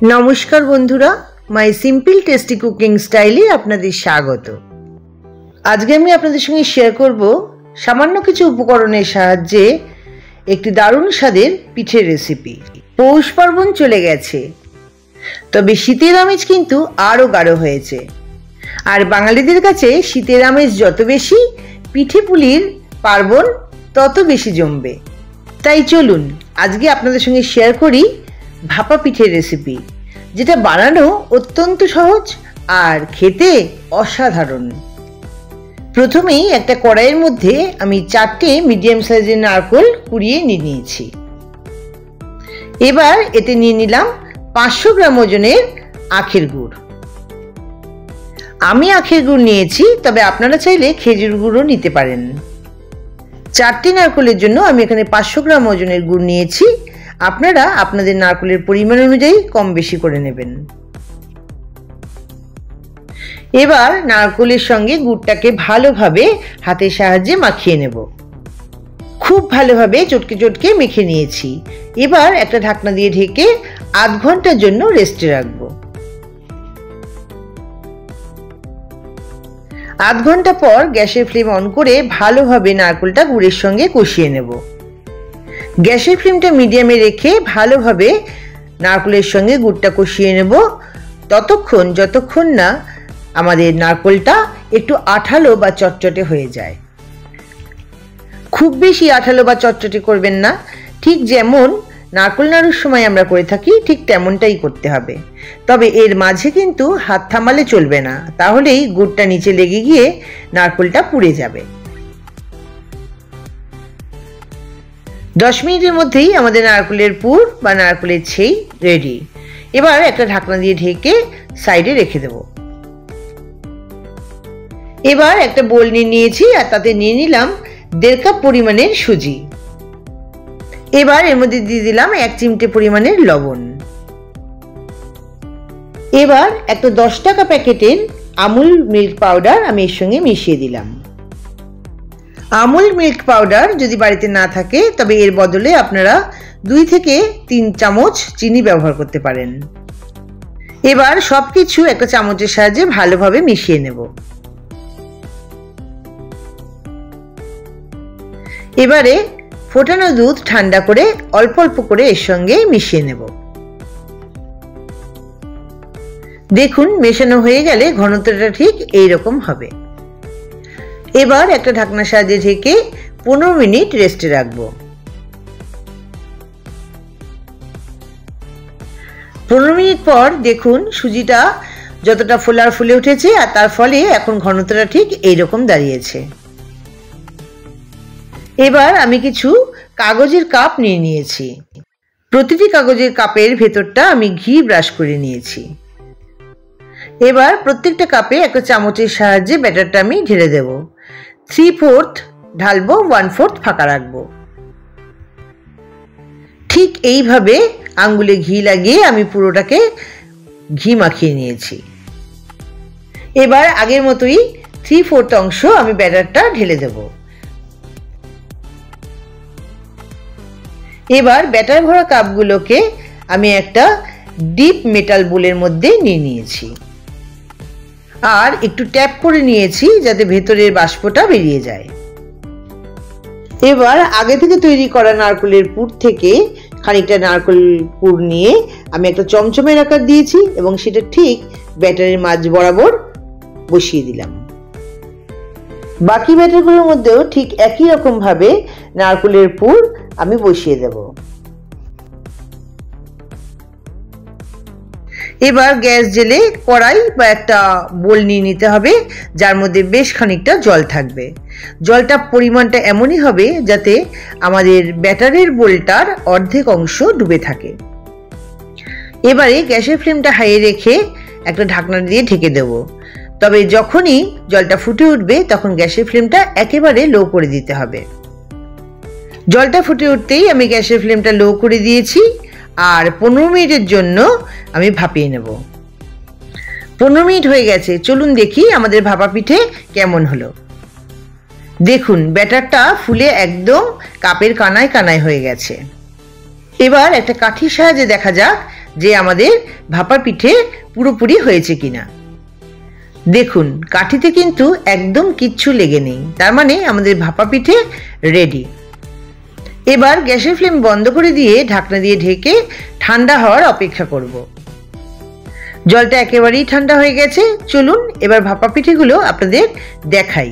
नमस्कार बंधुरा माई simple tasty cooking स्टाइले आपनादेर स्वागत। आज के आमी आपनादेर संगे शेयर करब सामान्य किछु उपकरणेर साहाज्ये एकटी दारुण स्वादेर पिठेर रेसिपि। पौष पार्बण चले गेछे, तबे शीतेर आमेज किन्तु आरो गाढ़ो हयेछे। आर बांगालीदेर काछे शीतेर आमेज जत बेशी, पिठे पुलिर पार्बण तत बेशी जमबे। ताई चलुन आजके आपनादेर संगे शेयर करी भापा पिठेर रेसिपि, जेटा बानानो अत्यंत सहज और खेते असाधारण। प्रथमेई एकटा कड़ाइयेर मध्य आमी 4टे मीडियम साइजेर नारकेल कुड़िए निये नियेछि। एबार एते निये निलाम 500 ग्राम ओजनेर आखेर गुड़। आमी आखेर गुड़ नियेछि, तबे आपनारा चाइले खेजुर गुड़ो निते पारेन। 4टे नारकेलेर जोन्नो आमी एखाने 500 ग्राम ओजनेर गुड़ नियेछि। आपनारा आपनादेर नारकेलेर परिमाण अनुयायी कम बेशी करे नेबेन। एबार नारकेलेर संगे गुड़टाके भालोभाबे हाथेर साहाज्ये माखिये नेब। खूब भालोभाबे चटके चटके मेखे नियेछि। एबार एकटा ढाकना दिये ढेके आध घंटार जोन्नो रेस्टे राखबो। आध घंटा पर गैसेर फ्लेम अन करे भालोभाबे नारकेलटा गुड़ेर संगे कषिये नेब। गैसेर फ्लेमटा मिडियामे रेखे भालोभाबे नारकेलेर संगे गुड़टा कषिये नेब ततक्षण जतक्षण ना आमादेर नारकेलटा एकटु आठालो बा चटचटे हये जाय। खूब बेशी आठालो बा चटचटे करबेन ना, ठीक जेमन नारकेल नाड़ुर समय आमरा करे थाकि ठीक तेमनटाई करते हबे। तबे एर माझे किन्तु हाथ थामाले चलबे ना, ताहलेई गुड़टा नीचे लेगे गिये नारकेलटा पुड़े जाबे। 10 मिनिटेर मध्येई आमादेर नारकेलेर पुर बा नारकेलेर छेई रेडी। एबार एकटा ढाकना दिये ढेके साइडे रेखे देब। एबार एकटा बोल नियेछि आर ताते निये निलाम 1.5 কাপ परिमाणेर सुजी। एबार एर मধ্যে दिये दिलाम 1 चिमटे परिमाणेर लवण। एबार एकटा 10 टाका पैकेटेर আমুল मिल्क पाउडार आमि एर संगे मिशिये दिलाम। আমুল मिल्क पाउडार यदि बाड़ीते ना थाके तबे एर बदले आपनारा 2 থেকে 3 চামচ চিনি ব্যবহার করতে পারেন। এবার সবকিছু একটা চামচের সাহায্যে ভালোভাবে মিশিয়ে নেব। এবারে ফোটানো দুধ ঠান্ডা করে অল্প অল্প করে এর সঙ্গে মিশিয়ে নেব। দেখুন মেশানো হয়ে গেলে ঘনত্বটা ঠিক এই রকম হবে। এবার একটা ঢাকনার সাহায্যে ঢেকে 15 মিনিট রেস্টে রাখবো। 15 মিনিট পর দেখুন সুজিটা যতটা ফোলার ফুলে উঠেছে আর তার ফলে এখন ঘনত্বটা ঠিক এই রকম দাঁড়িয়েছে। এবার আমি কিছু কাগজের কাপ নিয়ে নিয়েছি। প্রতিটি কাগজের কাপের ভেতরটা আমি ঘি ব্রাশ করে নিয়েছি। এবার প্রত্যেকটা কাপে একটা চামচের সাহায্যে ব্যাটারটা আমি ঢেলে দেব। 3/4 ঢালবো, 1/4 ফাঁকা রাখবো। ঠিক এইভাবে আঙ্গুলে ঘি লাগিয়ে আমি পুরোটাকে ঘি মাখিয়ে নিয়েছি। এবার আগের মতোই 3/4 অংশ আমি ব্যাটারটা ঢেলে দেব। এবার ব্যাটার ভরা কাপগুলোকে আমি একটা ডিপ মেটাল বোলের মধ্যে নিয়ে নিয়েছি আর একটু ট্যাপ করে নিয়েছি যাতে ভেতরের বাষ্পটা বেরিয়ে যায়। এবার আগে থেকে তৈরি করা নারকেলের পুর থেকে খানিকটা নারকেল পুর নিয়ে আমি একটা চমচমের আকার দিয়েছি এবং সেটা ঠিক ব্যাটারের মাঝ বরাবর বসিয়ে দিলাম। বাকি ব্যাটারগুলোর মধ্যেও ঠিক একই রকম ভাবে নারকেলের পুর আমি বসিয়ে দেব। এবার গ্যাস জ্বেলে কড়াই বা একটা বোল নিয়ে নিতে হবে যার মধ্যে বেশ খানিকটা জল থাকবে। জলটা পরিমাণটা এমনই হবে যাতে আমাদের ব্যাটারের বোলটার অর্ধেক অংশ ডুবে থাকে। এবারে গ্যাসের ফ্লেমটা হাইয়ে রেখে একটা ঢাকনা দিয়ে ঢেকে দেব। তবে যখনই জলটা ফুটে উঠবে তখন গ্যাসের ফ্লেমটা একেবারে লো করে দিতে হবে। জলটা ফুটে উঠতেই আমি গ্যাসের ফ্লেমটা লো করে দিয়েছি আর 15 মিনিটের জন্য আমি ভাপিয়ে নেব। 15 মিনিট হয়ে গেছে, চলুন দেখি আমাদের ভাপা পিঠে কেমন হলো। দেখুন ব্যাটারটা ফুলে একদম কাপের কানায় কানায় হয়ে গেছে। এবার একটা কাঠির সাহায্যে দেখা যাক যে আমাদের ভাপা পিঠে পুরোপুরি হয়েছে কিনা। দেখুন কাঠিতে কিন্তু একদম কিচ্ছু লেগে নেই, তার মানে আমাদের ভাপা পিঠে রেডি। এবার গ্যাসের ফ্লেম বন্ধ করে দিয়ে ঢাকনা দিয়ে ঢেকে ঠান্ডা হওয়ার অপেক্ষা করব। জলটা একেবারেই ঠান্ডা হয়ে গেছে, চলুন এবার ভাপা পিঠেগুলো আপনাদের দেখাই।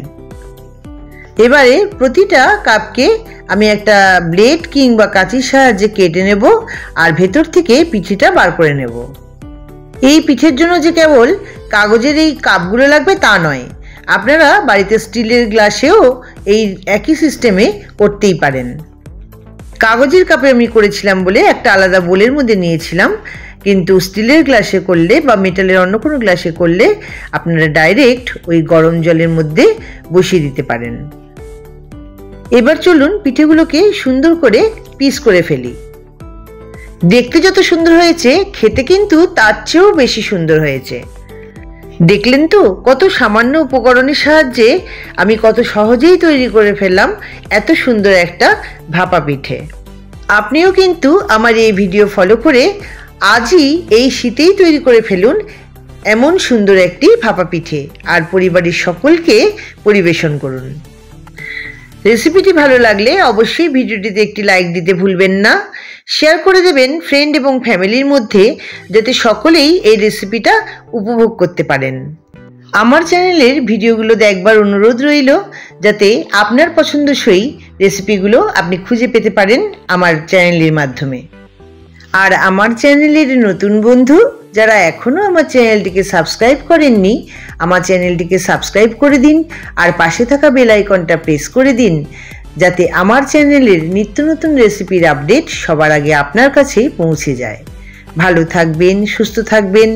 এবারে প্রতিটা কাপকে আমি একটা ব্লেড কিংবা কাঁচির সাহায্যে কেটে নেব আর ভেতর থেকে পিঠেটা বার করে নেব। এই পিঠের জন্য যে কেবল কাগজের এই কাপগুলো লাগবে তা নয়, আপনারা বাড়িতে স্টিলের গ্লাসেও এই একই সিস্টেমে করতেই পারেন। কাগজের কাপে আমি করেছিলাম বলে একটা আলাদা বোলের মধ্যে নিয়েছিলাম, কিন্তু স্টিলের গ্লাসে করলে বা মেটালের অন্য কোনো গ্লাসে করলে আপনারা ডাইরেক্ট ওই গরম জলের মধ্যে বসিয়ে দিতে পারেন। এবার চলুন পিঠেগুলোকে সুন্দর করে পিস করে ফেলি। দেখতে যত সুন্দর হয়েছে খেতে কিন্তু তার চেয়েও বেশি সুন্দর হয়েছে। দেখলেন তো কত সামান্য উপকরণের সাহায্যে আমি কত সহজেই তৈরি করে ফেললাম এত সুন্দর একটা ভাপা পিঠে। আপনিও কিন্তু আমার এই ভিডিও ফলো করে আজই এই শীতেই তৈরি করে ফেলুন এমন সুন্দর একটি ভাপা পিঠে আর পরিবারের সকলকে পরিবেশন করুন। রেসিপিটি ভালো লাগলে অবশ্যই ভিডিওটিতে একটি লাইক দিতে ভুলবেন না, শেয়ার করে দেবেন ফ্রেন্ড এবং ফ্যামিলির মধ্যে যাতে সকলেই এই রেসিপিটা উপভোগ করতে পারেন। আমার চ্যানেলের ভিডিওগুলো দেখবার অনুরোধ রইল যাতে আপনার পছন্দসই রেসিপিগুলো আপনি খুঁজে পেতে পারেন আমার চ্যানেলের মাধ্যমে। আর আমার চ্যানেলের নতুন বন্ধু যারা এখনও আমার চ্যানেলটিকে সাবস্ক্রাইব করেননি, আমার চ্যানেলটিকে সাবস্ক্রাইব করে দিন আর পাশে থাকা বেল আইকনটা প্রেস করে দিন যাতে আমার চ্যানেলের নিত্য নতুন রেসিপির আপডেট সবার আগে আপনার কাছে পৌঁছে যায়। ভালো থাকবেন, সুস্থ থাকবেন।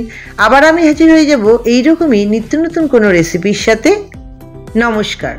আবার আমি হাজির হয়ে যাব এইরকমই নিত্য নতুন কোনো রেসিপির সাথে। নমস্কার।